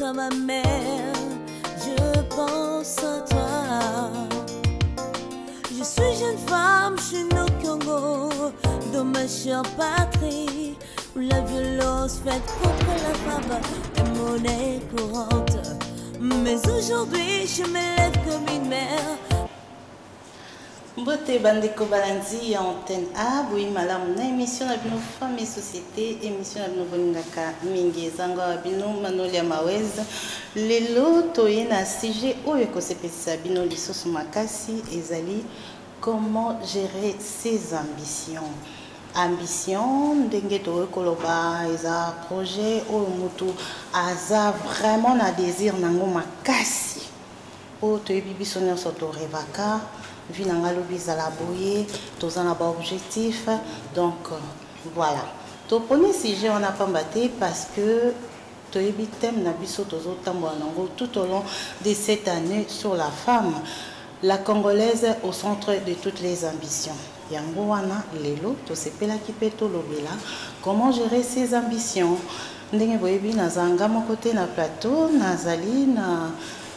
à ma mère, je pense à toi. Je suis jeune femme chez nos Congo, dans ma chère patrie, où la violence faite contre la femme est monnaie courante. Mais aujourd'hui, je me lève comme une mère. Bote bandeko balanzi ya antenne A, boui malamu na émission na bino Famille Société, émission na bino boningaka mingi zango bino manoli ya mawez. Lelo toye na sujet oyo ekosepelisa bino lisusu makasi ezali comment gérer ses ambitions. Ambition ndenge toye koloba eza projet oyo mutu aza vraiment na désir nango makasi. O toye bibiso nyonso torevaka Vinanga lobisa la boye, tous en bas objectif. Donc voilà. Ton premier sujet on a pas battu parce que tu es thème na biso tozo tamboanango tout au long de cette année sur la femme, la congolaise au centre de toutes les ambitions. Yango wana lelo to sepela kipeto lobela comment gérer ses ambitions. Ndenge boyebi nazanga mon côté na plateau nazali na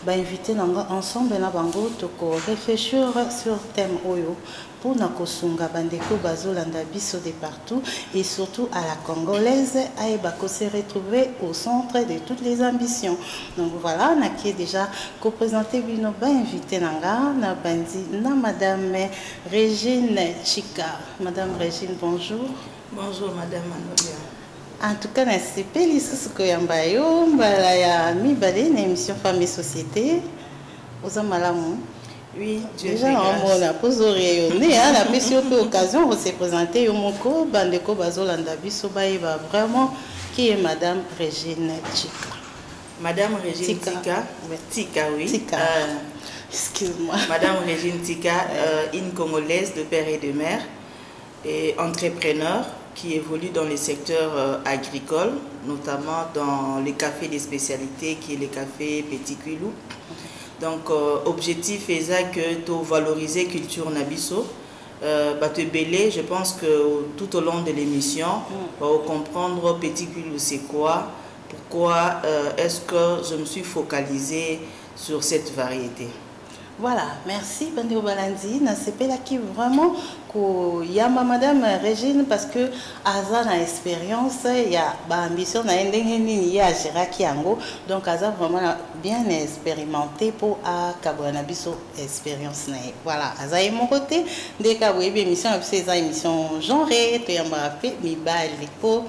invité ensemble na bango toko réfléchir sur thème oyo pour na kosunga bandeko bazolanda biso de partout et surtout à la congolaise aeba ko se retrouver au centre de toutes les ambitions. Donc voilà, na qui est déjà ko présenter bino ba invité nanga na bandi na madame Régine Chika. Madame Régine, bonjour. Bonjour madame Manolia. En tout cas, c'est Pélissus Koyambayo, Balaya Mibale, une émission Famille Société. Aux Amalamou. Oui, déjà, on a posé rayonner, on a surtout l'occasion de se présenter. Yomoko, Bandeko Bazolanda Bisobaïba, vraiment, qui est Madame Régine Chika. Madame Régine Tika, Tika, oui. Tika. Excuse-moi. Madame Régine Tika, une Congolaise de père et de mère, et entrepreneur, qui évolue dans les secteurs agricoles, notamment dans les cafés des spécialités, qui est le café Petit Quilou. Donc, objectif est que tu valoriser culture nabiso. Je pense que tout au long de l'émission, on va comprendre Petit Quilou c'est quoi, pourquoi est-ce que je me suis focalisée sur cette variété. Voilà, merci Bandeo Balandi. C'est là qui vraiment yama Madame Régine parce que Aza na expérience, il y a ambition na ndengeni ya Jiraki yango. Donc Aza vraiment bien expérimenté pour a kabwana biso expérience na. Voilà, Aza est mon côté dès ka boyebi émission c'est émission genrée, to yamba pe mibali po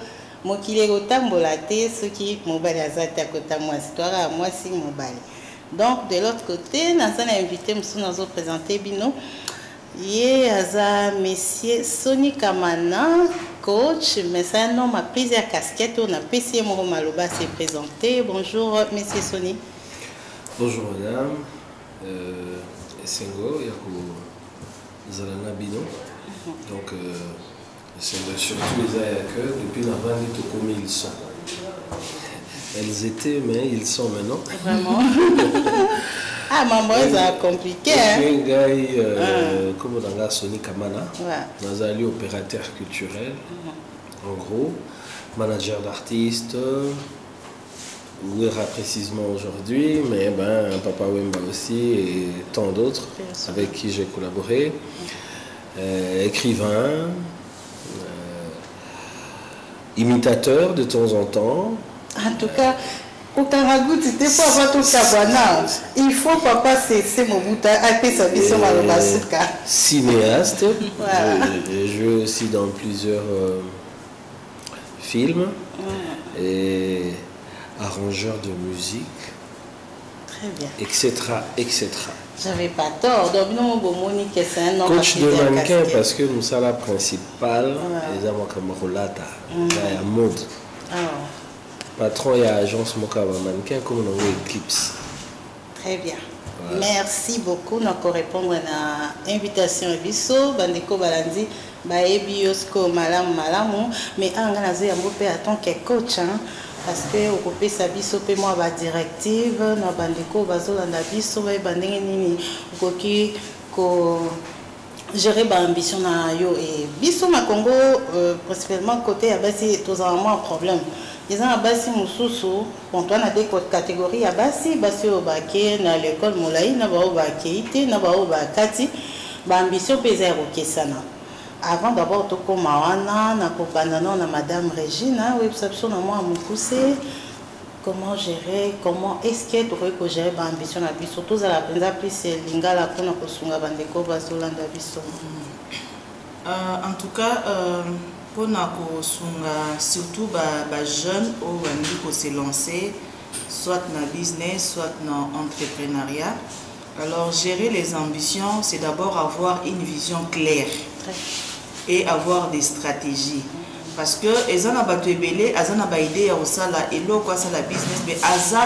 mokile kotambola te ceux qui mobali Aza ta kota moi histoire moi si mobali. Donc, de l'autre côté, nous avons invité, nous avons présenté Bino. Il y a monsieur Soni Kamana, coach, mais c'est un homme à plusieurs casquettes. On a PC Moro Maloba s'est présenté. Bonjour, monsieur Soni. Bonjour, madame. Sengo, Yako Zalana Bino. Donc, c'est surtout les AIAC depuis la vente de Toko 1100. Elles étaient, mais ils sont maintenant. Vraiment. Ah, maman, c'est compliqué. Un gars, comme dans la Soni Kamana, nous allons opérateur culturel, en gros, manager d'artistes, où ira précisément aujourd'hui, mais ben, Papa Wemba aussi et tant d'autres avec qui j'ai collaboré. Écrivain, imitateur de temps en temps. En tout cas, au Karagout, c'était pas avoir tout ça. Il faut papa c'est mon bout à cinéaste. J'ai joué aussi dans plusieurs films et arrangeur de musique. Très bien. Etc. etc. J'avais pas tort. Donc, nous, Monique, c'est un homme coach de mannequin parce que nous sommes la principale. Les hommes comme Rolata, la mode. Patron, il y a agence Mokaba mannequin comme on a Eclipse. Très bien. Voilà. Merci beaucoup de répondre à l'invitation à Bisso, Bandeko Balandi, Baebiosko, Malam, Malamu. Mais en tant que coach, parce que au coupé sa Bisso, moi, la directive, na Bandeko, Bazolanda Bisso, Bandengeni, Koki, gérer l'ambition na yo et Bisso ma Congo principalement côté à base tous un problème Ils ont basi mususu pour toi na des catégories à basi au baké na l'école moulai na ba au baké ité na ba au bakati ba ambition pesa rokesana avant d'abord to koma wana na ko banana na madame Regina oui perception na moi mon poussé comment gérer comment est-ce que tu peux gérer ba ambition na biso surtout à la penza plus lingala kuna ko sunga bandeko bazolanda biso en tout cas pour surtout les jeunes qui se lancer soit dans le business, soit dans l'entrepreneuriat. Alors gérer les ambitions, c'est d'abord avoir une vision claire et avoir des stratégies. Parce que les gens ont des idées, ils ont des idées à la business, mais ils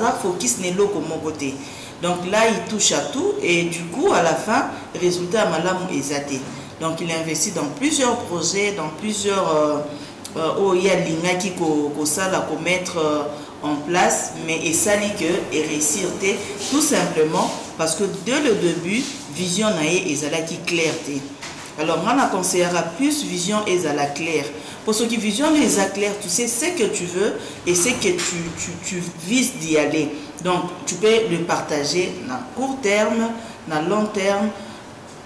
ont focus sur mon côté. Donc là, ils touchent à tout et du coup, à la fin, le résultat est exaté. Donc il investit dans plusieurs projets, dans plusieurs il y a des lignes qui qu'on mettre en place, mais et ça dit que et réussir tout simplement parce que dès le début vision naie et ça qui clarté. Alors moi on conseillera plus vision et ça la claire. Pour ceux qui vision les clair, tu sais ce que tu veux et ce que tu vises d'y aller. Donc tu peux le partager dans court terme, dans long terme.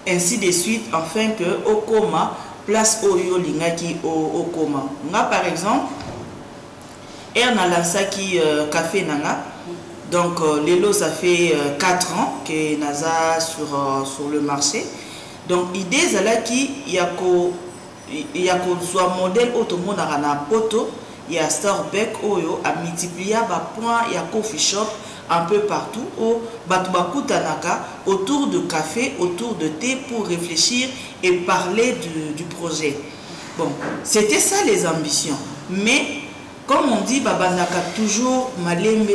Ainsi de suite, afin que au coma, place au lingaki au coma. Nga par exemple, et on a lancé qui café nanga. Donc Lelo ça fait 4 ans que Naza sur le marché. Donc l'idée c'est là qui il y a soit modèle automobile na poto, il y a Starbucks oyo a multiplié ba point, il y a coffee shop un peu partout au Batubakutanaka autour de café, autour de thé pour réfléchir et parler du projet. Bon, c'était ça les ambitions. Mais comme on dit, Babanaka toujours malembe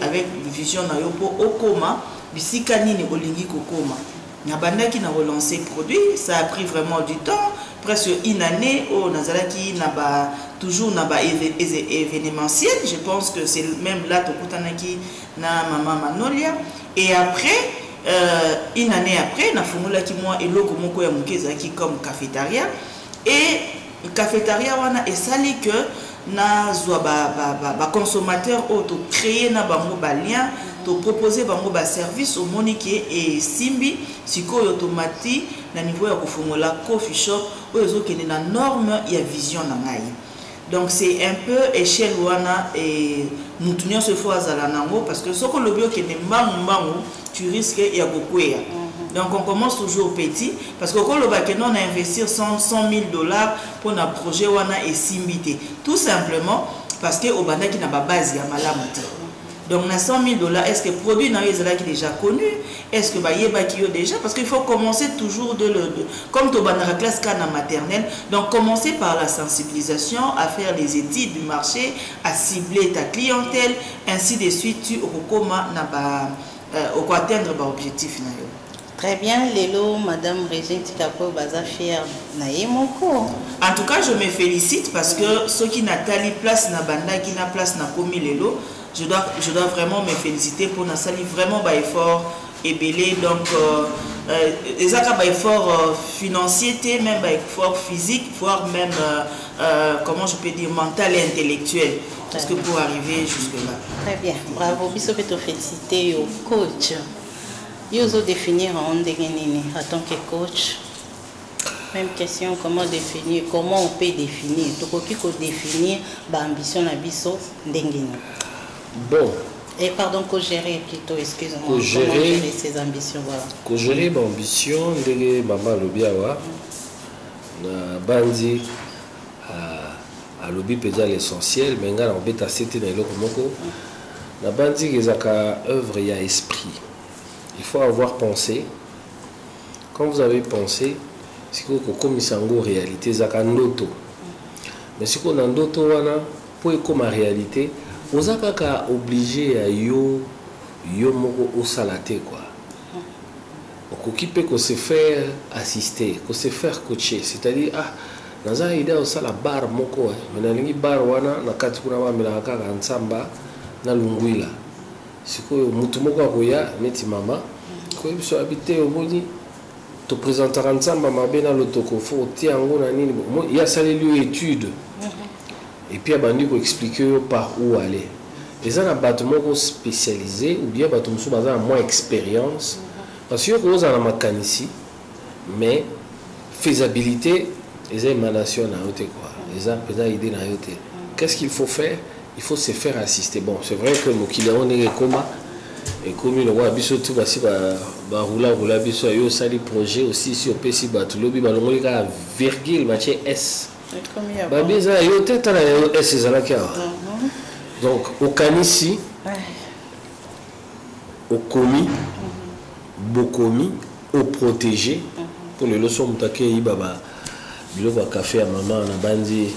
avec vision na yopo okoma, bisikani ne olingi kokoma. Nabandaki na relancé produit, ça a pris vraiment du temps, presque une année au Nazalaki naba toujours naba événementiel. Je pense que c'est même là Tokutanaki na Maman Manolia. Et après, une année après, na formula qui moi et loko moko ya mukezaki comme cafétéria. Et cafétéria wana et sali que na zwa ba consommateur auto créer na bango ba lien to proposer bango ba service au monique et simbi siko automatique na niveau ya kofungola coffee shop ozo kene na norme ya vision na ngai. Donc c'est un peu échelle wana et nous tenions ce fois à la nango parce que ce qu'on le bio que ne mbangu tu risques ya kokwea. Donc on commence toujours petit parce que quand le bac on a investir $100 000 pour un projet wana et simbité tout simplement parce que au banda qui n'a pas base ya malamuti. Donc, on a $100 000. Est-ce que le produit qui est déjà connu? Est-ce que y a déjà? Parce qu'il faut commencer toujours comme tu as la classe maternelle. Donc, commencer par la sensibilisation, à faire les études du marché, à cibler ta clientèle, ainsi de suite, tu vas atteindre l'objectif. Très bien, Lelo, Madame Régine Tikapo, Baza fière, en tout cas, je me félicite parce que ceux qui n'ont pas place na banda, qui n'a place na komi Lelo, je dois vraiment me féliciter pour na sali vraiment ba effort et belé donc les effort financier, même ba effort physique, voire même comment je peux dire mental et intellectuel, parce que pour arriver jusque là. Très bien, bravo, biso peut te féliciter au coach. Il faut définir en tant que coach. Même question, comment définir, comment on peut définir. Donc, il faut définir l'ambition à biso ndengeni. Bon. Et pardon, co-gérer plutôt, excusez-moi. Co-gérer ses ambitions, voilà. Co-gérer l'ambition, ndenge maman lobiawa, na bandi à lobi pédia l'essentiel, mais nga na obeta c'était na eloko moko. Na bandi ezaka œuvre ya esprit. Il faut avoir pensé. Quand vous avez pensé, c'est que comme en réalité, c'est un ndoto. Mais si on a un ndoto, pour comme en réalité, vous êtes obligé à yo moko au salaté quoi. Donc peut se faire assister, se faire coacher, c'est-à-dire dans une idée au sala bar moko, mais dans une bar wana na kati kuna ba melaka nsamba na lungwila. Siko mutu moko akoya neti mama ko biso habité oboni to présentera nsamba mabe na lotoko fo tiango na nini il y a ça les lieux études et puis abandi ko expliquer par où aller. Et ça, un bâtiment spécialisé ou bien bâtiment qui a moins d'expérience. Parce que vous avez un mécanicien, mais faisabilité, ils ont émanation dans côté quoi. Ils ont une idée dans côté. Qu'est-ce qu'il faut faire? Il faut se faire assister. Bon, c'est vrai que nos clients ont des comas et comme le roi biso tout va si ba roula biso yo ça des projets aussi si au PC ba tout lobi ba longo ka virgule match S. Ba bisa yo tête na S ezala kia. Donc au Kanisi au commis bokomi au protégé pour les leçons mutake ibaba biloko café à maman na bandi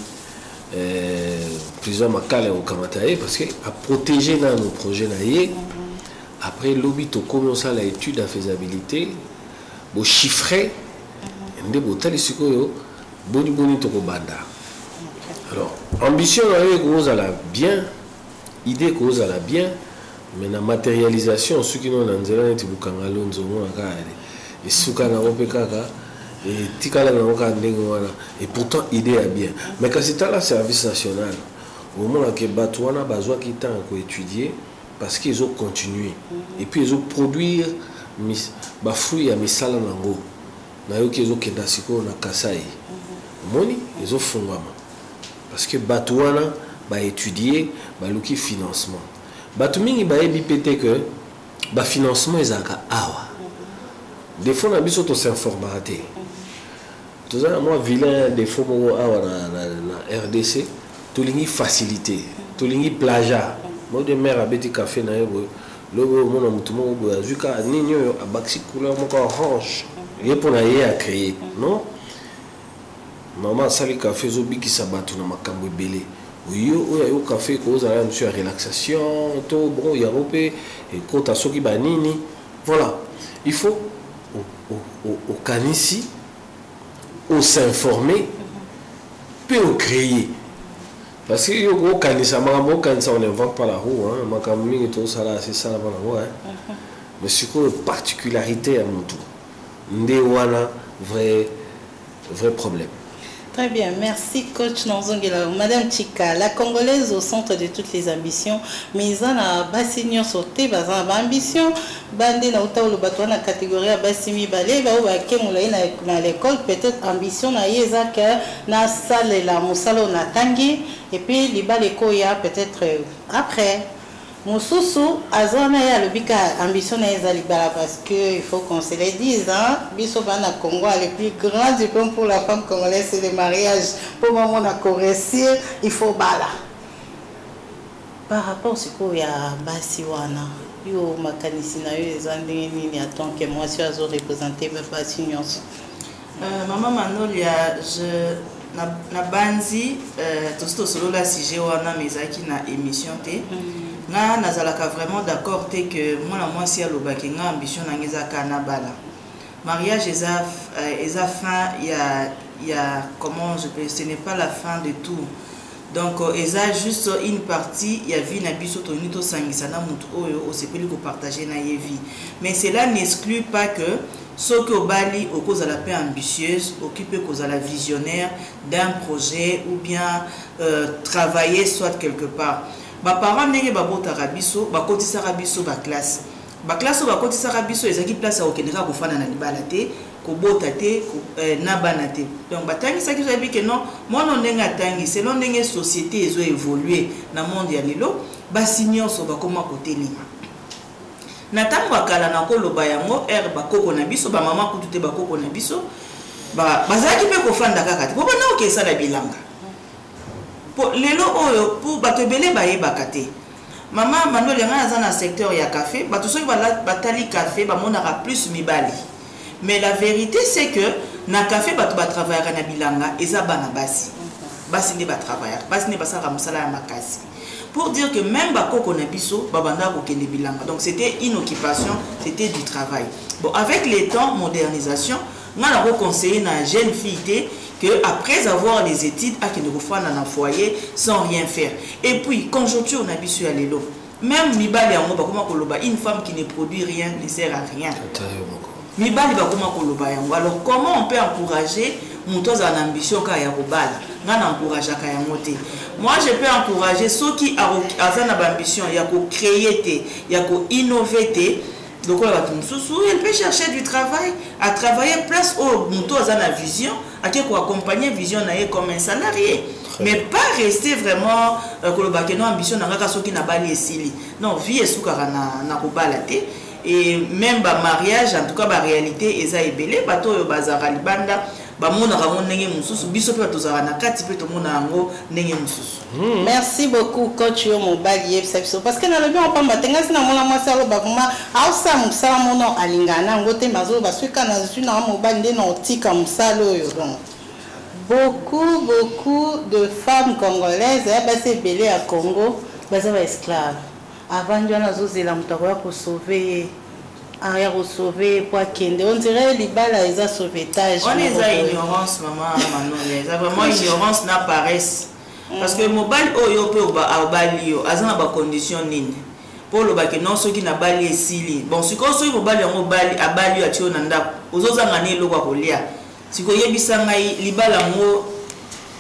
plusieurs makale au kamataye parce que à protéger dans nos projets là après lobby to commence à l'étude de faisabilité bo chiffrer ndé bo tali sikoyo boni to ko banda. Alors ambition là cause à la bien idée cause à la bien mais la matérialisation ceux qui n'ont nzela neti bukanga lonzo mona kale et suka na opekaka et tikala na oka ndengo wana et pourtant idée est bien mais quand c'est à la service national au moment que batouana bazwa ki temps ko étudier parce qu'ils ont continué et puis ils ont produit ba fruits à misala nango na yo qu'ils ont kenda siko na Kasai moni ils ont fondama parce que batouana ba étudier ba luki financement batu mingi ba ebi pété que ba financement ezaka awa des fois na biso to s'informater tout ça moi vilain des fois mo awa na RDC to lingi facilité to lingi plagiat moi de mère abeti café na yebo lobo mona mutumo bo azuka nini yo abaxi couleur moko orange et pour na yé à créer non maman sali café zo biki sabatu na makambo belé yo yo café cause à monsieur relaxation to bon ya ropé et kota soki banini voilà il faut au Kanisi au s'informer puis au créer parce que au Kanisa makambo Kanisa on n'invente pas la roue hein makambo mingi to sala c'est ça la roue hein mais c'est quoi particularité à mon tour ndé wana vrai problème. Très bien, merci coach Nonzongela. Madame Chika, la Congolaise au centre de toutes les ambitions, mais on a bassignon sauté, bazan ambition, bandé na uta le bateau na catégorie à bassimi balé, ba ou ba kemoulaï na l'école, peut-être ambition na yeza que na salle la musalo na tangi, et puis les baleko ya peut-être après. Moussousou, azona ya le bika ambition na yeza libala parce que il faut qu'on se le dise, hein. Bisoba na Congo a le plus grand diplôme pour la femme congolaise, c'est le mariage. Pour moi, on a réussir, il faut bala. Par rapport à ce qu'il y a Basiwana, yo makanisi na yo ezandé nini attend que moi je suis représenté Basinyons. Maman Manolia, je na banzi tout solo la sujet wana mezaki na émission té. Na nazalaka vraiment d'accord té que moi si alobaki nga ambition na ngezaka na bala. Mariage eza fin il y a comment je peux ce n'est pas la fin de tout. Donc eza juste une partie il y a vie na biso to nito sangisa na mutu oyo osepeli ko partager na vie. Mais cela n'exclut pas que ce que Bali au cause de la paix ambitieuse occupé cause de la visionnaire d'un projet ou bien travailler soit quelque part. Ba parents ndenge ba botaka biso ba kotisaka biso ba classe ba kotisaka biso ezaki place a okendeka ko fana na libala te ko bota te na bana te donc batangi ça qui veut dire que non mono ndenge tangi selon ndenge société ezo évoluer na monde ya lelo ba signons so ba koma côté lima na tango akala na koloba yango ba koko na biso ba mama kutute ba koko na biso ba bazaki pe ko fanda kaka te bo na okesa la bilanga pour lelo oyo pour bato belé baye bakate maman Manuel yanga dans le secteur ya café bato soki batali café ba monaka plus mibali mais la vérité c'est que na café bato ba travailler na bilanga eza bana basi ne ba travailler basi ne basaka musala ya makasi pour dire que même ba koko na biso babanda ko kende bilanga donc c'était une occupation c'était du travail bon avec les temps modernisation on a conseillé na jeune fille que après avoir les études à qu'il refaire dans un foyer sans rien faire et puis conjoncture on a bisu à l'élo même mibali yango ba comment koloba une femme qui ne produit rien ne sert à rien mibali ba comment koloba yango alors comment on peut encourager mutoza en ambition ka ya kobala Moi, je peux encourager ceux qui ont l'ambition, il y a créer, il y a innover. Donc, elle peut chercher du travail, à travailler place au moto à la vision, à accompagner vision comme un salarié. Mais pas rester vraiment ambition non, vie est sous et même le mariage, en tout cas la réalité, est ébélé, bateau bazar libanda. Merci beaucoup, coach Mobali. Parce que dans le bien, on parle de ça, beaucoup de femmes congolaises, c'est belé à Congo, sont esclaves. Avant, on a sauvé. Arrière au sauver pour Kende. On dirait les balles à les sauvetage. On est à ignorance, maman, c'est vraiment ignorance n'a paresse. Parce que mobile oyo pe a balio, azana ba condition nini. Pour le bac non ceux qui n'a bali esili. Bon, si quand ceux mobile en bali a balio a tio nanda, ozoza ngani lo kwa kolia. Si ko yebisa ngai libala ngo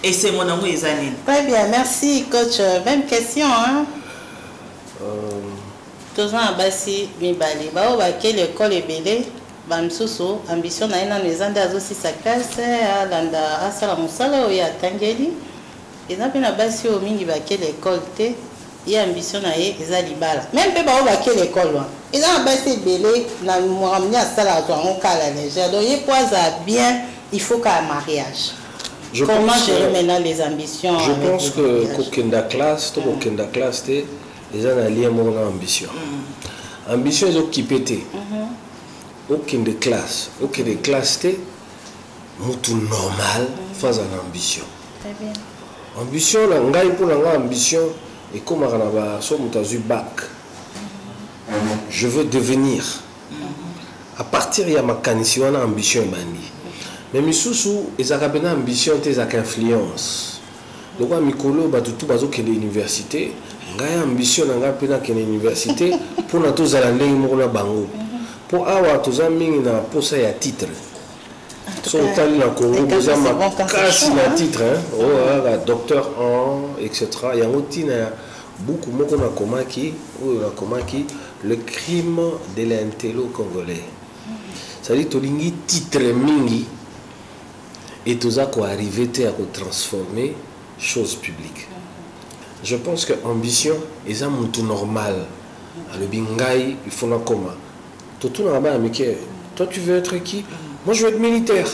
ese monango ezanini. Très bien, merci coach. Même question hein. Tous ans à Bassi, Mibali. Bao Baké, l'école est belle. Bamsuso, ambition na ina nezande azosi sa classe, alanda asala musala oya tangeli. Et na pena Bassi o mingi Baké l'école te, y ambition na ye eza libala. Même pe bao Baké l'école wa. Et na Bassi belle na moramni asala to on kala légère. Donc y poisa bien, il faut qu'un mariage. Comment gérer maintenant les ambitions? Je pense que Kokenda classe, to Kokenda classe te ils ont allié mon ambition. Ambition est occupée. Aucune de classe, aucune de classe, tout normal, face à l'ambition. Très bien. Ambition, la pour l'ambition, et comme on a eu bac, je veux devenir. À partir de ma canison, on a ambition. Mais sous ils ont une ambition, ils ont une influence. Donc, Mikolo, tout le monde l'université. J'ai ambition de l'université pour nous tous à bango. Pour avoir tous amis na posa ya titre. So tali na Congo boza makasi na titre hein. Docteur en etc. Yango tina beaucoup moko na komaki le crime de l'intello congolais. Ça dit tolingi titre mingi et tout ça quoi arriver à transformer chose publique. Je pense que ambition est un tout normal. Le bingai, il faut la coma. Toi, tu veux être qui? Moi, je veux être militaire.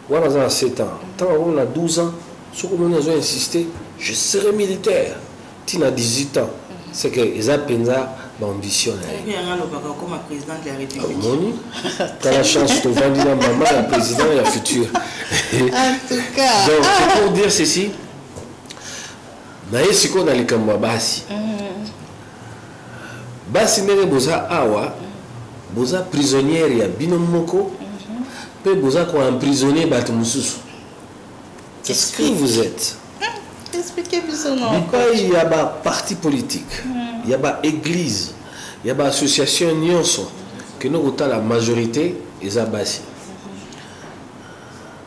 Moi, dans 7 ans. Tant on a 12 ans, ce que nous avons insisté, je serai militaire. Tu as 18 ans. C'est que les pensa ambition. Tu es comme président de la République. Tu as la chance de vendre la maman, la président et la future. En tout cas. Donc, c'est pour dire ceci. Mais si on a les cambouis basi, basi n'est boza awa, boza prisonnière ya binomoko, pe boza ko emprisonné batumususu. Qu'est-ce que vous êtes? Expliquez-moi ça non. Il y a ba parti politique, il y a ba église, il y a ba association nyonso que nous avons la majorité eza basi.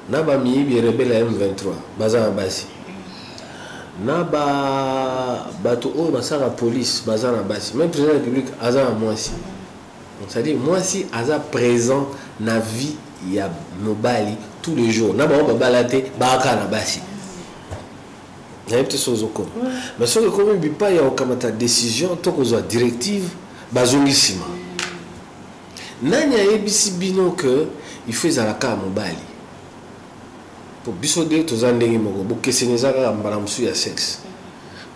Na ba mi bi rebelle M23, baza basi. Na bato o basara police bazana basi même président de la République aza moi si donc ça dit moi si aza présent na vie ya mobali tous les jours na ba balate baka na basi il y a des choses comme mais ce que comme bi pas ya okamata décision to ko zo directive bazongisima nanya ebisi bino que il fait à la ka mobali pour bisode to zandenge moko bokeseneza ka mbala musu ya sexe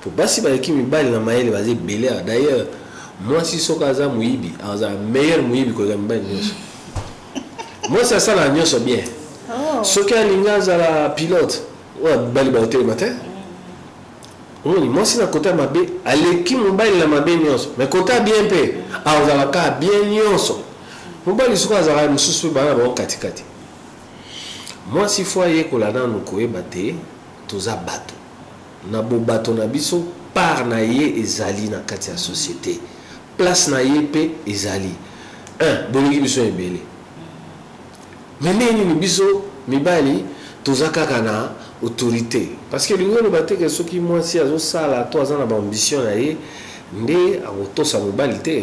pour basi ba ekimi bali na maele baze belé d'ailleurs moi si soka za muibi aza meilleur muibi ko gamba nyonso moi ça ça la nyonso bien soka linga za la pilote wa bali ba hotel matin moi si na kota mabe aleki mobali la mabe nyonso mais kota bien pe aza la ka bien nyonso mobali soka za mususu ba ba katikati. Moi, si faut y kolana nous koebate, toza bato. Na bo bato na biso par na ye ezali na kati ya société. Place na ye pe ezali. Bolingi biso ebele. Mais nini biso mibali toza kaka na autorité parce que lingo le baté que soki moi si azo sala to azana ba ambition na ye nde akotosa mobali te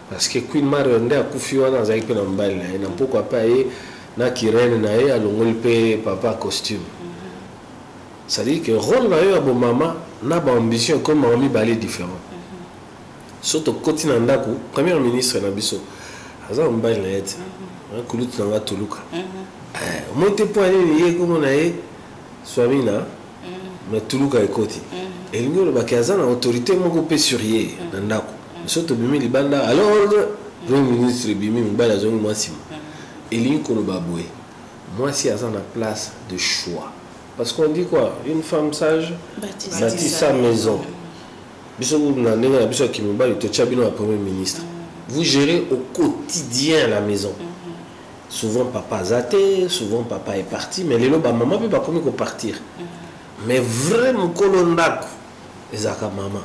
parce que Queen Mario nde akufi wana azali pe na mobali na ye na pourquoi pas ye na kirene na ye alongoli pe papa costume ça dit que rôle na yo abo mama na ba ambition comme mami balé différent surtout côté na ndako premier ministre na biso azana mobali na ye te kulutu na tuluka monte point ni ye comme na ye Swamina, mais Toulouka est côté. Et il y a une autorité qui est sur ye. Surtout Bimi Libanda, alors le ministre Bimi Mbala Zong Mwasim. Et il y a une moi, si à la place de choix. Parce qu'on dit quoi? Une femme sage bâtit sa maison. Premier ministre. Vous gérez au quotidien la maison. Souvent papa zaté, souvent papa est parti, mais les loba maman peut pas comme partir. Mais vraiment kolondako ezaka maman.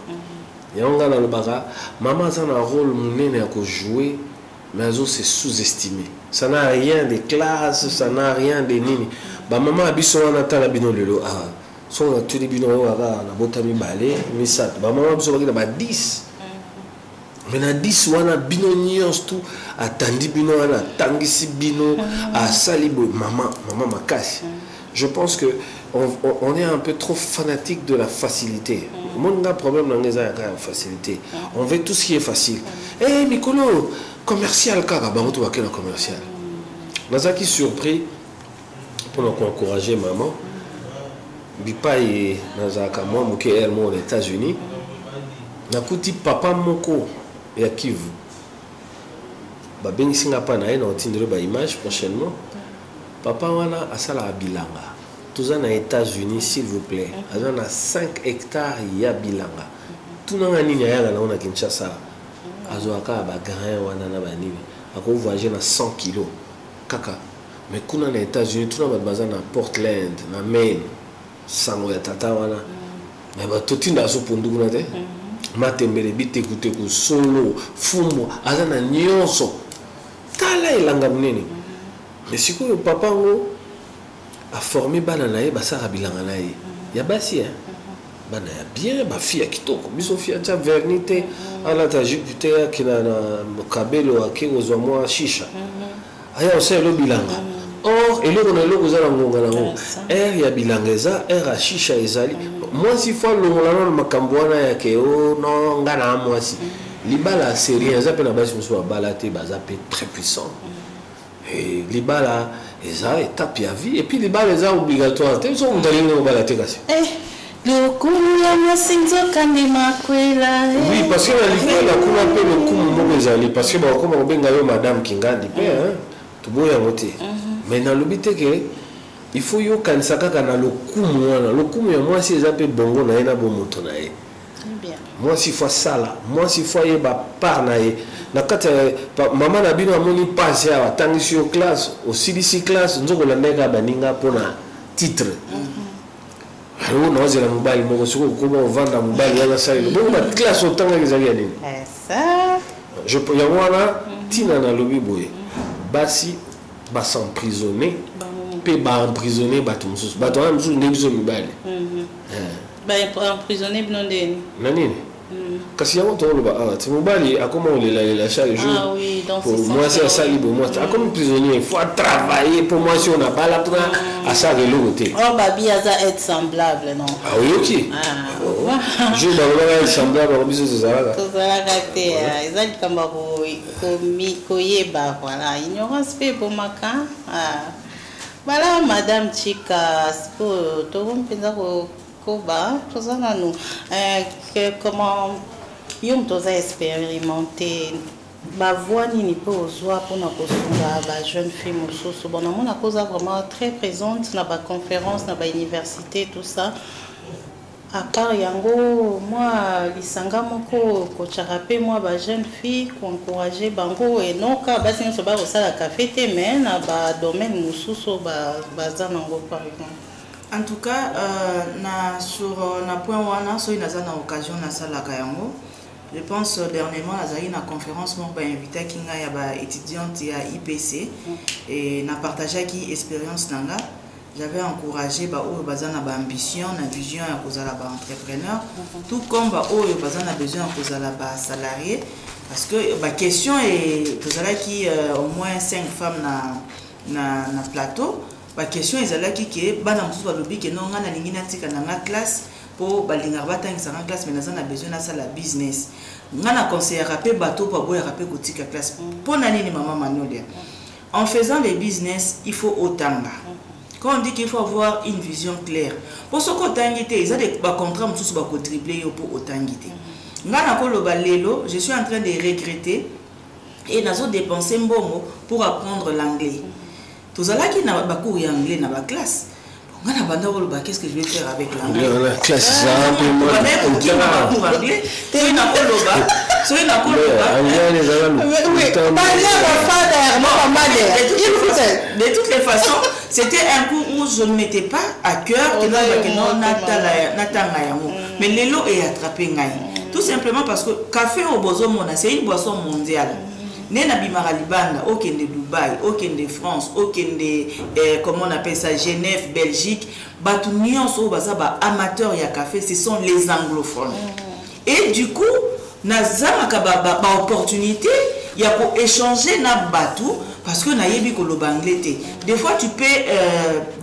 Yanga na lobaka maman a un rôle monene à jouer, mais azo c'est sous-estimé. Ça n'a rien de classe, ça n'a rien de nini. Ba maman abiso wana tala bino lelo ah. So na tous les bino waka na botami balé, mais ça ba maman abiso waki na ba 10. Mais na 10 wana bino nyons tout atandi bino wana tangisi bino a salibo maman makasi. Je pense que on est un peu trop fanatique de la facilité. Mon problème dans les facilité. On veut tout ce qui est facile. Eh Mikolo commercial kaka bango wa kena commercial. Nazaki surpris pour nous encourager maman. Bipa et nazaka moi muke elle aux États-Unis. Nakuti papa moko et à Kivu. Ba bengi singa na ina otindre ba image prochainement. Papa wana asala bilanga. Tous aux États-Unis s'il vous plaît. On a 5 hectares ya bilanga. Tout na nini ya na ona Kinshasa. Azoaka ba grain wana na ba nini. Ako voyager na 100 kg. Kaka. Mais kuna na États-Unis tout na ba bazana na Portland, na Maine. Sango ya tata wana. Mais ba totinda so pondu kuna te. Matembele bite kute ku solo fumbo azana nyonso tala ilanga munene mais sikoyo papa ngo a formé bana nae basara bilanga nae ya basi hein bana ya bien ba fille kitoko biso fille ta vernité ala ta Jupiter kina na kabelo akingo moi shisha aya ose lo bilanga or eloko na eloko za ngonga nango ya bilanga eza a shisha ezali moi si fois longolana na makambo wana yake o no ngana mwasi libala sérieux za pe na basi muso bala te baza pe très puissant et libala eza étape ya vie et puis libala eza obligatoire te so mutali ngo bala te kasi le kumu ya masinzo kandi makwela oui parce que la libala kuna pe le kumu moko ezali parce que ba koma obenga yo madame Kingandi pe hein tuboya moté mais na lobité que il faut yo kanisaka kana lokumu wana lokumu ya mwasi eza pe bongo na ye na bomoto na ye bien moi si fois sala moi si fois ye ba par na ye na kata maman na bino amoni passe ya batangisi yo classe au CDC classe nzoko la ndeka baninga pona titre alors na wazela mobile moko siko ko vanda mobile yana sali bongo ba classe otanga ezali ya nini ça je peux y avoir tina na lobi boye basi ba s'emprisonner pe ba emprisonner bato mususu bato wana mususu nde biso mibale ba emprisonner bino ndeni na nini kasi yango toloba ti mobali akoma olela chaque jour ah oui donc pour moi c'est ça libre moi comme prisonnier il faut travailler pour moi si on a pas la pour à ça de l'autre oh babi aza être semblable non ah oui ok je vais semblable au biso zalaka te ezali kamba ko koyeba voilà ignorance pe bomaka voilà madame Chika siko to mpenza ko koba tozana nous comment yom toza expérimenté ba voix nini pe ozwa pona kosunga ba jeune fille mosusu bon na mona cause vraiment très présente na ba conférence na ba université tout ça à part yango moi lisanga moko ko charape moi ba jeune fille ko encourager bango et non ka basi nso ba osala café te mais na ba domaine mosusu ba zanango par exemple. En tout cas, sur na point wana so inaza na occasion na sala kayango. Je pense dernièrement nazali na conférence mo ba invité kinga ya ba étudiante ya IPC et na partager qui expérience nanga. j'avais encouragé baoyo bazana ba ambition na vision ya kozala ba entrepreneur tout comme baoyo bazana besoin ya kozala ba salarié parce que ba question est tozala qui au moins 5 femmes na plateau ba question ezalaki ke bana mususu balobi ke non ngana lingi na tika na classe po balinga batangisa na classe mais nazana besoin na sala business ngana conseiller rapé bateau pa boya rapé kotika classe po na nini maman Manolia en faisant les business il faut otanga. Quand on dit qu'il faut avoir une vision claire, pour ce qu'otangité, ils ont des contrats pour dribbler pour otangité. Je suis en train de regretter et nous avons dépensé un bon pour apprendre l'anglais. Tous ceux qui n'ont pas cours anglais dans la classe. Qu'est-ce que je vais faire avec l'anglais? La classe, de toutes les façons, c'était un cours où je ne mettais pas à cœur mais l'élo est attrapé. Tout simplement parce que café au Bozo-Mona, c'est une boisson mondiale. Nena bimara libanda, aucun de Dubaï, aucun de France, aucun de comment on appelle ça, Genève, Belgique, batunion so bazaba amateurs ya café, ce sont les anglophones. Et du coup, nazama kababa opportunité, il y a pour échanger na batou parce que na yebi ko l'anglais. Des fois tu peux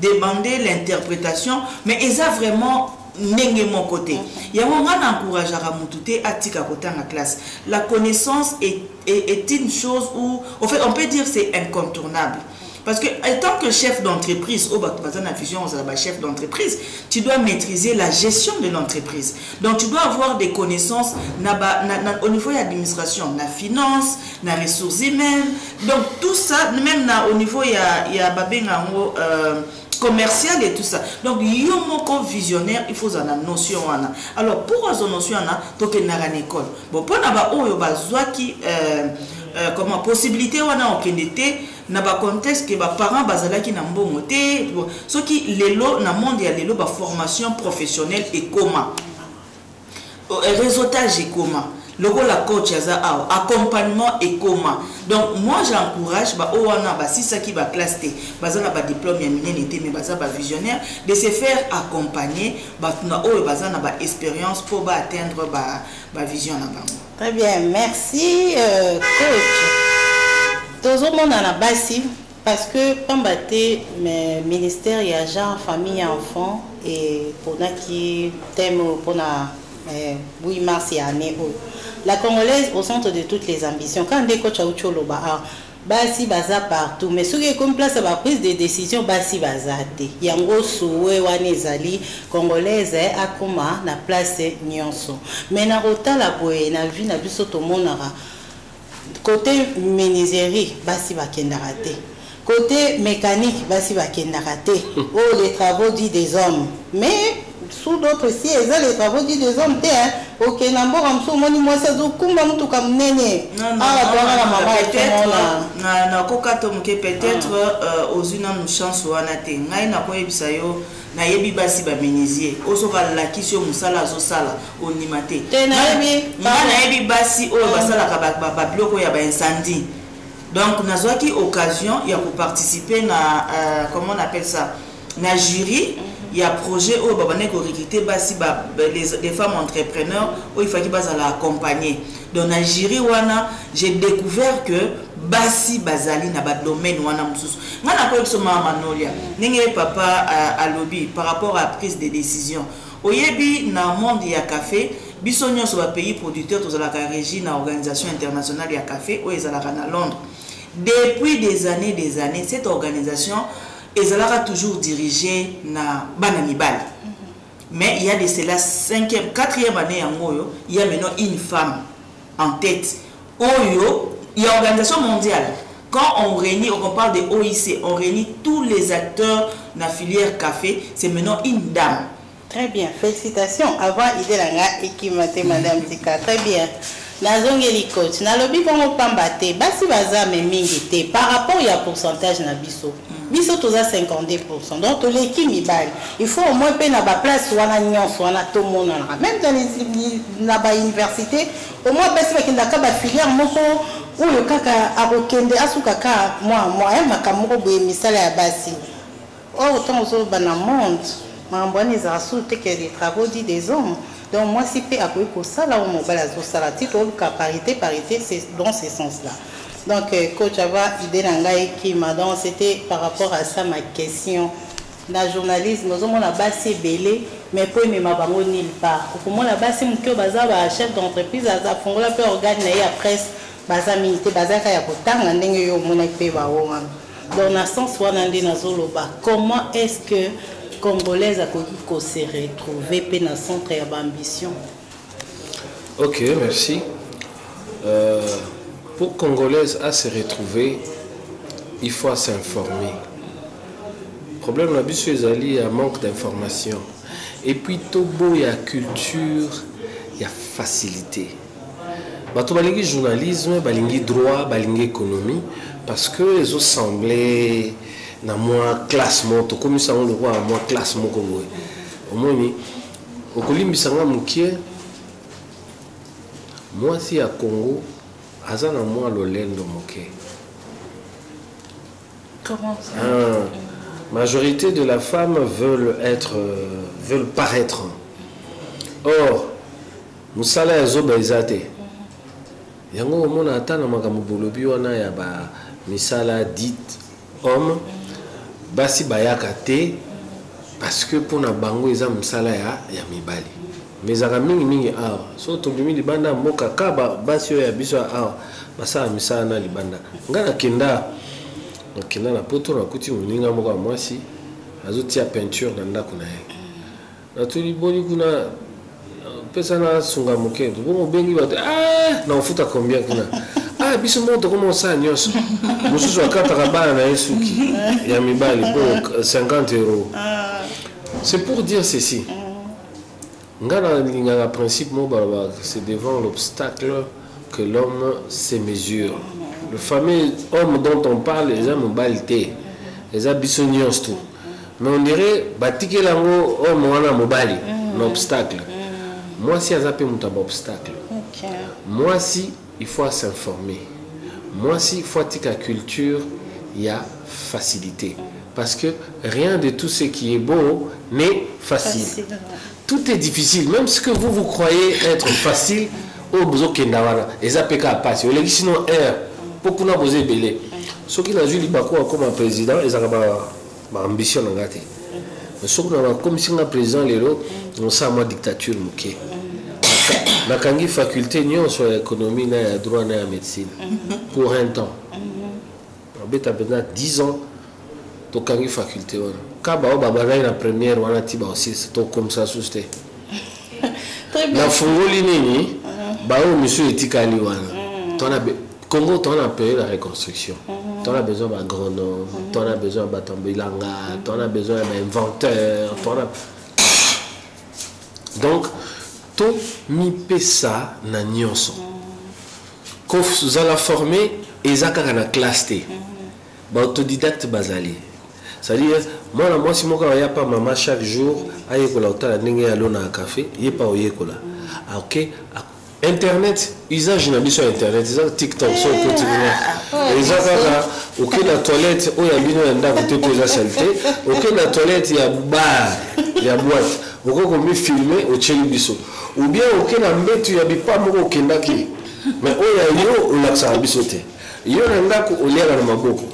demander l'interprétation, mais ils a vraiment n'est mon côté. Il y a un encourage à ramouter à tika côté en classe. La connaissance est une chose où, en fait, on peut dire c'est incontournable. Parce que, étant que chef d'entreprise, chef d'entreprise, tu dois maîtriser la gestion de l'entreprise. Donc, tu dois avoir des connaissances au niveau de l'administration, la finance, la ressources humaines. Donc, tout ça, même au niveau il y a commercial et tout ça. Donc, il y a un visionnaire, il faut une notion. Alors, pour une notion, il faut une école. Bon, pour comment possibilité on a aucun été na ba contexte que ba parents bazalaki na mbongo te ce qui lelo na monde ya lelo ba formation professionnelle et comment réseautage et comment logo la coach yaza accompagnement et comment. Donc moi j'encourage ba owana ba sisa ki ba classe T bazana ba diplôme ya minene te mais baza ba visionnaire de se faire accompagner ba na o bazana ba expérience pour ba atteindre ba vision na bango. Très bien, merci coach. Tout le monde en a bassi parce que Pambate, mes ministères, il y a genre famille et enfants et pour qui thème pour 8 mars et année. La Congolaise au centre de toutes les ambitions. Quand on dit coach à Ucholoba, basi baza partout mais ce qui est comme place à prise de décision basi bazate yango souwe wanezali congolaise akoma na place nyonso mais na rotala boye na vie na biso to monara côté menuiserie basi bakendara te côté mécanique basi bakendara te oh les travaux dits des hommes mais sous d'autres si les travaux dits des hommes te ok nambo ramso moni moi ça zo kumba mutu kam nene na kokato mke peut-être aux une chance wana te ngai na koyebisa yo na yebi basi ba menuisier osoka la kisio musala zo sala onimate na yebi basi o basala ka ba bloco ya ba incendie. Donc nazwaki occasion ya ko participer na comment on appelle ça na jury. Il y a un projet où les femmes entrepreneurs où il faut qu'ils accompagner. Dans la jury j'ai découvert que basi bazali na ba domaine wana mususu. Ngana ko eksoma Manolia. Ninge papa à lobby par rapport à la prise de décision. Oyebi na monde ya café, biso nyonso ba pays producteurs tozala ka régie na organisation internationale ya café où ils allaient à Londres. Depuis des années cette organisation et ça l'a toujours dirigé na Bananibal. Mais il y a de cela 5e, 4e année en Moyo, il y a maintenant une femme en tête. Oyo, il y a une organisation mondiale. Quand on réunit, on parle de OIC, on réunit tous les acteurs de la filière café, c'est maintenant une dame. Très bien, félicitations. Avant, il y a et qui m'a madame Tika. Très bien. Nazongeli coach, na lobby kongo pambate, basi baza me mingi te par rapport il y a pourcentage na biso. Biso toza 52%. Donc to l'équipe mibali, il faut au moins payer na ba place wana nyonso wana to mona. Même dans les na ba université, au moins basi bakenda ka ba filière moko ou le kaka arokende asuka ka moi makamoko boye misala ya basi. autant aux autres, dans le monde, mais les travaux dits des hommes. Donc, moi, si je peux ça, là, on va parité, c'est dans ce sens-là. Donc, coach, j'avais idée qui m'a donc c'était par rapport à ça ma question. Dans le journalisme, nous avons la base belé, mais pour me mabango nulle part. Pour moi, la base c'est mon chef d'entreprise, à fond la peut organiser la presse, basa milité, basa kaya potang, n'engue yo monek ba wong. Dans le sens où on a dit comment est-ce que Congolaise a pu se retrouver dans le centre d'ambition? Ok, merci. Pour Congolaise à se retrouver, il faut s'informer. Le problème là, c'est qu'il y a un manque d'information. Et puis, il y a culture, il y a facilité. Il y a journalisme, il y a droit, il y a économie, parce que les autres semblaient dans moi classement, comme ça on le voit, moi classement congolais. Au moins, au Colombie, moi si à Congo, azana moi le lendo moké. Comment ça? Majorité de la femme veulent paraître. Or, nous sommes les yango mona atana makambo bolobi wana ya ba misala dit homme basi bayaka te parce que pour na bango eza misala ya mibali mais aka mingi awa so tondimi libanda mboka kaba basi oyo ya biso awa basala misala na libanda ngana kenda na poto na kuti moninga moko ya mwasi azotia peinture na ndako na ye na tuli boni kuna pesa na sunga mokendo bon bengi bate na ufuta combien kuna biso moto comment ça nyos mususu akata bana na yesuki ya mibali pour 50 €. C'est pour dire ceci. Ngana linga principe mo baba c'est devant l'obstacle que l'homme se mesure. Le fameux homme dont on parle les hommes balité les abissonios tout. Mais on dirait batike lango homme wana mobali l'obstacle. Moi, si il y a un obstacle, moi, si il faut s'informer, moi, si il faut la culture, il y a facilité. Parce que rien de tout ce qui est beau n'est facile. Tout est difficile. Même ce que vous croyez être facile, au besoin qu'il y a des APK à passer. Sinon, pour qu'on a posé belé. Ce qui a joué comme président, ils ont ambition de gâter. Mais ce qu'on a comme si on a président, on sait ma dictature. La kangi faculté nion sur l'économie na droit na médecine pour un temps. On a besoin 10 ans to kangi faculté wana. Kaba o baba na première wana tiba aussi to comme ça susté. Très bien. La fongoli nini ba o monsieur etikali wana. Ton a Congo ton a payé la reconstruction. Ton a besoin d'un agronome, ton a besoin d'un tambilanga, ton a besoin d'un inventeur, donc to mi pesa na nyonso ko za la former ezaka na classe T ba autodidacte bazali c'est-à-dire moi si moi ya pas maman chaque jour ayekola otala ndenge ya lona café yepa oyekola OK internet usage na biso internet za TikTok so continue ezaka OK la toilette o ya bino nda côté poser saleté OK la toilette ya bar ya boîte oko me filmer au tcheli biso ou bien OK na mbetu ya bipa moko kendaki mais oya yo o la sa biso te yo na ndako o lera na maboko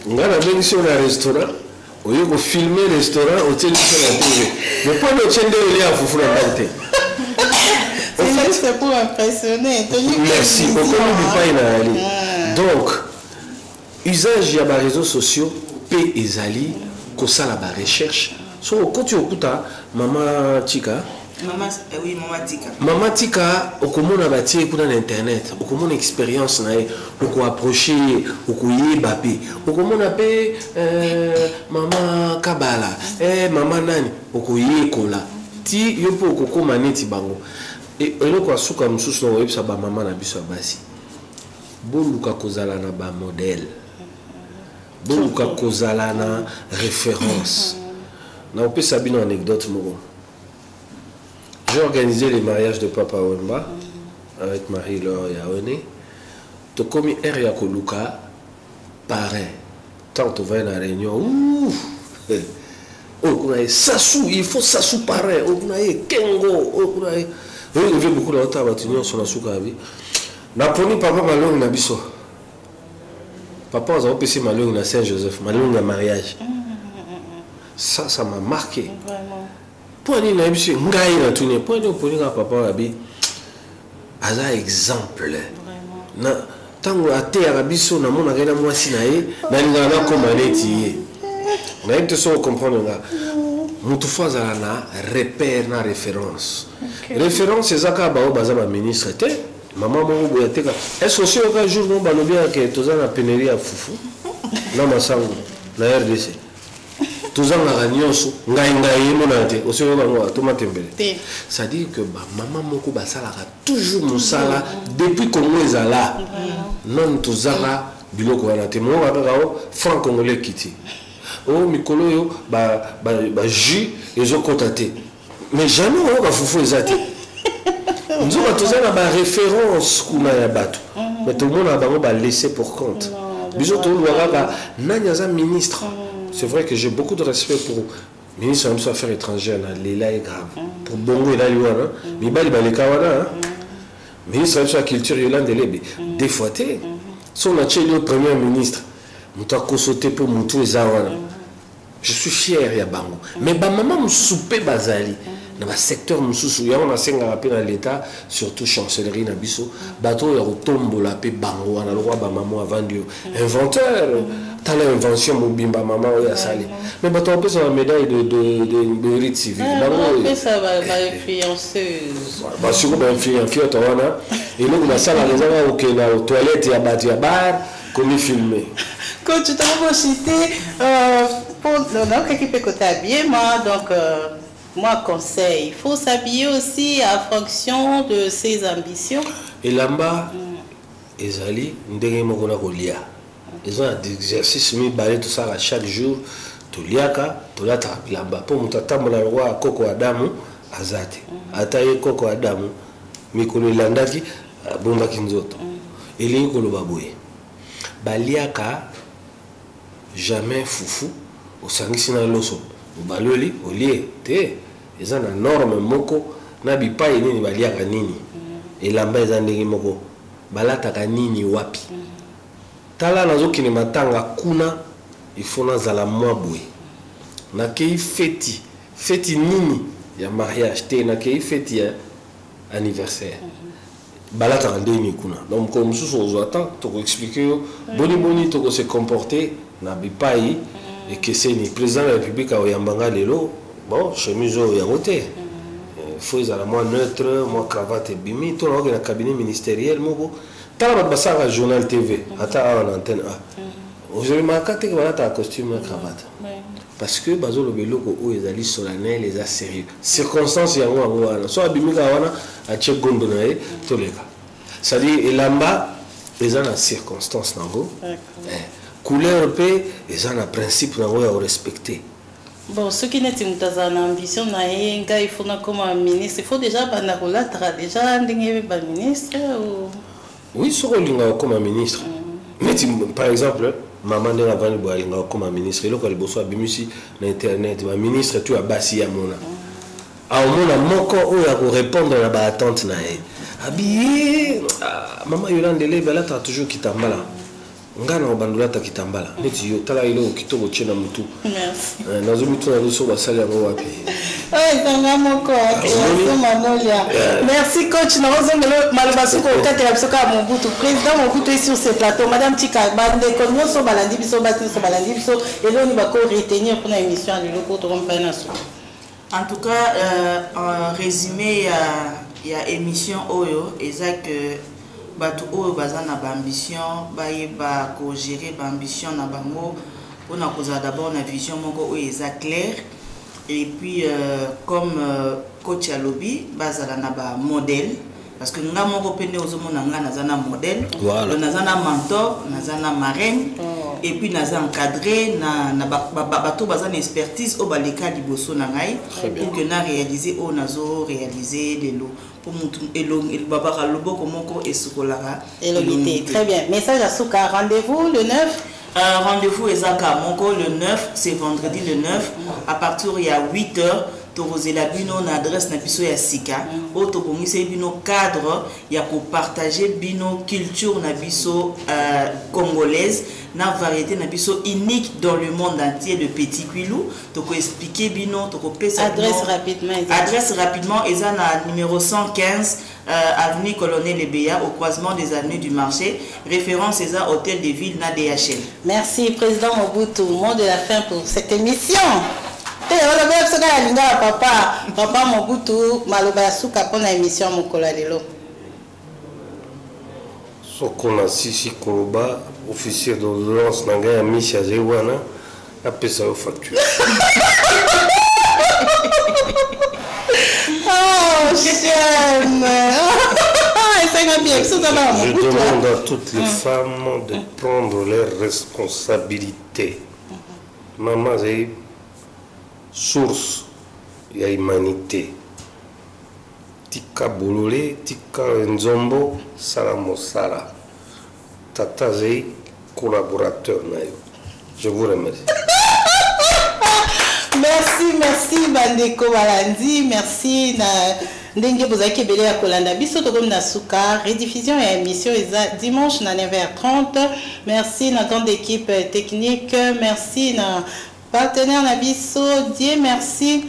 ngana bengi sur na restaurant o yo ko filmer restaurant au tcheli biso na TV mais pas le tchende ile ya fufu na ndako te c'est pour impressionner. Merci. Donc, usage de les réseaux sociaux, P et Zali, que ça la recherche. So, quand tu écoutes Maman Tika, oui, Maman Tika. Maman Tika, au comment on a bâti pour l'internet, au comment on expérience na, au quoi approcher, au quoi y bapé, au comment on appelle Maman Kabala, Maman Nani, au quoi y kola. Ti yo po koko maneti bango. Et le quoi sous comme sous son web ça ba maman na biso basi. Boluka kozala na ba modèle. Boluka kozala na référence. Na on peut savoir une anecdote moko. J'ai organisé les mariages de Papa Wemba avec Marie-Laure Yaone. To komi er ya koluka parrain. Tant on va na réunion. Sassou, il faut Sassou pareil. Kengo. Il y a beaucoup d'autres bâtiments sur la soukavi. Naponi papa malong na biso. Papa a opéché malong na Saint-Joseph, malong na mariage. Ça m'a marqué. Vraiment. Pour aller na biso ngai na tuni. Pour aller poni ka papa abi. Aza exemple. Vraiment. Na tango ate ya biso na mona gaina mwasi na ye na ngana ko maneti. On a été sûr comprendre là. Mutu faza na repère na référence. Référence c'est ça ka ba o baza ba ministre té. Maman mon boya té ka. Est-ce que c'est un jour mon balobi que toza na pénurie à fufu? Na masango na RDC. Toza na ranyoso ngai mona té. Aussi on va to matembele. Ça dit que ba maman moko ba sala toujours musala depuis Congo ezala. Non toza na biloko wana té mo ba franc congolais kiti. Oh mikolo yo ba jus ils ont contacté mais jamais on va fufu ezati nous on tous na ba référence kuma ya bato mais tout le monde a ba laissé pour compte biso to lwa ba nanyaza ministre c'est vrai que j'ai beaucoup de respect pour ministre des affaires étrangères na lela est grave pour bongo ela liwana mi bali ba le kawana ministre de la culture Yolande Lebe des fois té son acheli premier ministre muta ko sauter pour mutu ezawana. Je suis fier ya bango mais ba maman me souper bazali dans le secteur mususu ya on a senga rappeler dans l'état surtout chancellerie na biso bato ya retombola pe bango na le roi ba maman avant Dieu inventeur t'as l'invention mobimba maman ya sali mais bato on peut sa médaille de mérite civil bango on ça va influenceuse ba sur ba influenceuse to wana et nous na sala les gens au na toilette ya bato ya bar comme filmer quand tu t'as cité pour notre équipe côté habillement donc moi conseil il faut s'habiller aussi en fonction de ses ambitions et là-bas ezali ndenge moko na kolia ils ont des exercices mi balé tout ça à chaque jour to liaka to lata lamba pour mutatambola roi koko adamu azate ataye koko adamu mikolo landaki bombaki nzoto elingi koloba boye baliaka jamais foufou au sangisi na loso baloli olie te eza na norme moko na bipai nini baliaka nini elamba eza ndenge moko balataka nini wapi tala nazokini matanga kuna il faut nazala mwa boye nakei feti nini ya mariage te nakei feti ya anniversaire balataka ndeni kuna donc comme mususu ozwata toko expliquer boni toko se comporter na bipai et que c'est le président de la République a oyambanga lelo bon chemise ya côté faut ezala moi neutre moi cravate bimi to na na cabinet ministériel moko tala basaka journal TV ata en antenne A aujourd'hui makate que balata costume na cravate parce que bazo lo beloko o ezali solennel les sérieux circonstances ya wana so abimika wana a chegondo na e to leka ça dit elamba les en circonstances nango couleur P et en principe nango ya respecter. Bon, ce qui n'est pas une ambition, il faut comme un ministre. Il faut déjà déjà un ministre ou... Oui, ce comme un ministre. Mais par exemple, maman de la vanne comme un ministre. Et là, quand il bosse sur Internet, un ministre, tu as bassi à mon. À mon amour, on répondre à la attente. Habillé, maman Yolande Lebe, là, tu as toujours qui t'emballa. Ngana obandula ta kitambala neti yo tala ile okitoko chena mutu merci nazo mutu na loso basali yango wapi tanga moko merci coach na ozongelo malobasu ko katela biso ka Mobutu président Mobutu est sur ce plateau madame Tika bande ko nyonso balandi biso et là on va ko retenir pour la émission de loko to rompa na so en tout cas en résumé il y a émission oyo exact bato oyo baza na ambition bayeba ko gérer ambition na bango on a cause d'abord na vision moko oyo eza clair et puis comme coach ya lobby bazala na ba modèle parce que nga moko pende ozomona nga nazana modèle nazana mentor nazana marraine et puis naza encadré na bato baza na expertise au baleka liboso na ngai pour que na réaliser o nazo réaliser de l'eau pour mutu elong el babaka loboko moko esukolara elongité très bien message à Souka rendez-vous le 9 Rendez-vous Ezaka Monko le 9, c'est vendredi le 9, à partir il y a 8h. Torozela bino na adresse na biso ya sika o tobongisa bino cadre ya ko partager bino culture na biso congolaise na variété na biso unique dans le monde entier de Petit Quilou to ko expliquer bino to ko pesa adresse rapidement eza na numéro 115 avenue Colonel Ebeya au croisement des avenues du marché, référence eza hôtel de ville na DHL. Merci président Mobutu, mot de la fin pour cette émission. Papa Mobutu maloba suka pona émission mokola lelo. Sokona sisi koloba officier d'ordonnance nanga ya Misha Zewana apesa au facture. Oh j'aime. Je demande à toutes les femmes de prendre leurs responsabilités. Maman c'est source ya humanité. Tika bolole, tika nzombo, sala mosala. Tata Zey, collaborateur nayo. Je vous remercie. Merci Bandeko Balandi, merci na ndenge bozaki belé ya kolanda biso to comme na suka rediffusion et émission dimanche na 9h30. Merci na grande équipe technique, merci na partenaire Nabiso, Dieu merci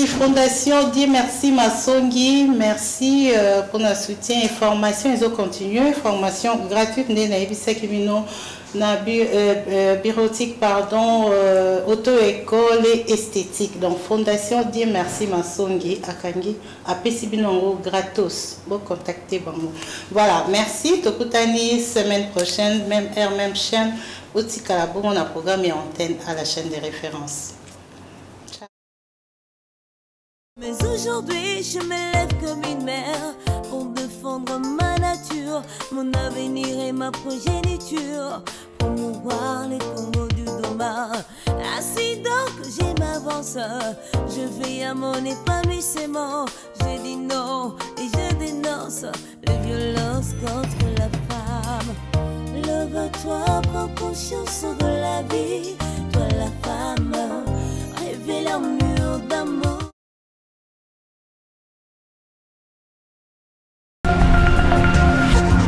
Fondation, Dieu merci Masongi, merci pour notre soutien et formation, ils ont continué, formation gratuite, na bureautique, pardon, auto-école et esthétique. Donc Fondation, Dieu merci Masongi, Akangi, Apesibinongo, gratos, bon contactez, bon. Voilà, merci, Tokutani, semaine prochaine, même heure, même chaîne. On a programme et antenne à la chaîne des références. Ciao. Mais aujourd'hui, je me lève comme une mère pour défendre ma nature, mon avenir et ma progéniture, promouvoir les combos du Doma. Ainsi donc, je m'avance, je veille à mon épanouissement. Je dis non et je dénonce les violences contre la femme. Lève-toi, prends conscience de la vie.